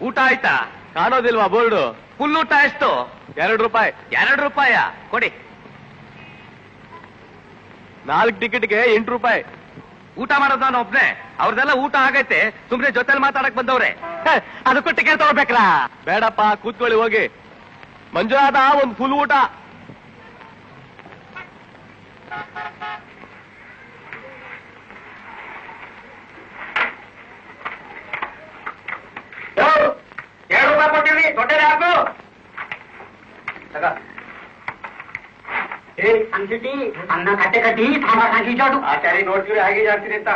ಊಟ ಆಯ್ತಾ? ಕಾಣೋದಿಲ್ವಾ board? Full ಊಟ ಎಷ್ಟು? 2 ರೂಪಾಯಿ. 2 ರೂಪಾಯ ಕೊಡಿ. 4 ಟಿಕೆಟ್ಗೆ 8 ರೂಪಾಯಿ. ಊಟ ಮಾಡೋದು ನಾನು ಒಬ್ನೇ, ಅವ್ರದೆಲ್ಲ ಊಟ ಆಗೈತೆ. ಸುಮ್ನೆ ಜೊತೆಲಿ ಮಾತಾಡಕ್ ಬಂದವ್ರೆ. ಅದಕ್ಕೂ ಟಿಕೆಟ್ ತಗೋಬೇಕ್ರಾ? ಬೇಡಪ್ಪ, ಕೂತ್ಕೊಳ್ಳಿ ಹೋಗಿ. ಮಂಜುನಾಥ, ಒಂದು ಫುಲ್ ಊಟ. ₹2 ಕೊಟ್ಟಿವಿ, ದೊಡ್ಡದೇ ಹಾಕು. ಅನ್ಸಿಟಿ ಅನ್ನ ಕಟ್ಟೆ ಕಟ್ಟಿ ಸಾಂಬಾರ್ ಹಾಕಿ ಜಾಡು. ಆಚಾರಿ ನೋಡ್ತೀವಿ ಹಾಗೆ ಜಾಡ್ತೀರಿ ಅಂತ.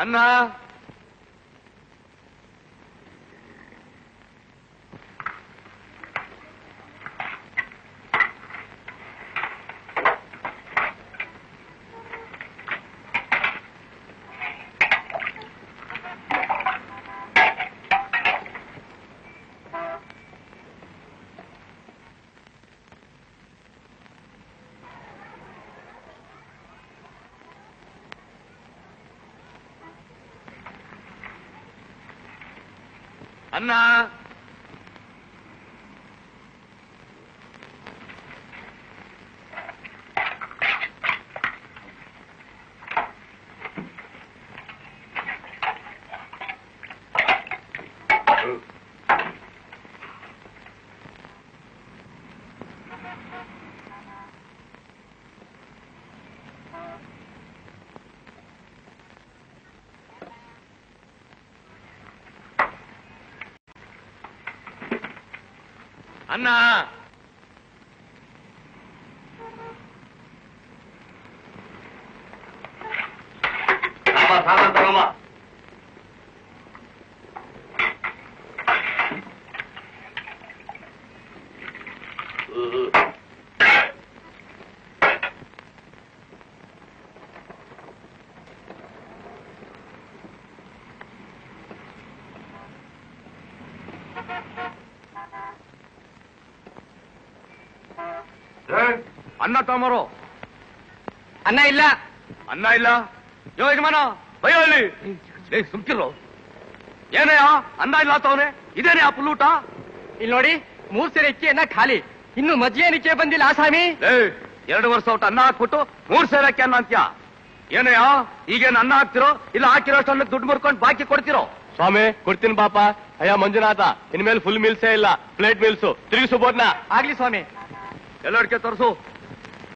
ಅನ್ನ ಅನ್ನ ಅನ್ನ ಸಾಮಾನ್ ತಗೊಮ್ಮ. ಅನ್ನ ತಗೊಂಬರು. ಅನ್ನ ಇಲ್ಲ. ಅನ್ನ ಇಲ್ಲ? ಯಜಮಾನ ಬೈಯಲ್ಲಿ ಸುಮ್ಕಿರು. ಏನಯ್ಯ ಅನ್ನ ಇಲ್ಲ ತವನೆ? ಇದೇನೇ ಆ ಪುಲ್ಲೂಟ? ಇಲ್ಲಿ ನೋಡಿ, 3 ಸೇರೆ ಅಕ್ಕಿ ಅನ್ನ ಖಾಲಿ. ಇನ್ನು ಮಜ್ಜಿಗೆ ಬಂದಿಲ್ಲ ಆಸಾಮಿ. 2 ವರ್ಷ ಊಟ ಅನ್ನ ಹಾಕ್ಬಿಟ್ಟು 3 ಸೇರಕ್ಕೆ ಅನ್ನ ಅಂತ್ಯ. ಏನಯ್ಯ ಈಗೇನು ಅನ್ನ ಹಾಕ್ತಿರೋ ಇಲ್ಲ ಹಾಕಿರೋಷ್ಟು ಅನ್ನಕ್ಕೆ ದುಡ್ಡು ಮುರ್ಕೊಂಡು ಬಾಕಿ ಕೊಡ್ತಿರೋ? ಸ್ವಾಮಿ, ಕೊಡ್ತೀನಿ ಪಾಪ. ಅಯ್ಯ ಮಂಜುನಾಥ, ಇನ್ಮೇಲೆ ಫುಲ್ ಮೀಲ್ಸೇ ಇಲ್ಲ, ಪ್ಲೇಟ್ ಮೀಲ್ಸು. ತಿರುಗಿಸು ಬೋದ್ನ. ಆಗ್ಲಿ ಸ್ವಾಮಿ. ಎಲ್ಲರಿಗೆ ತೋರಿಸು.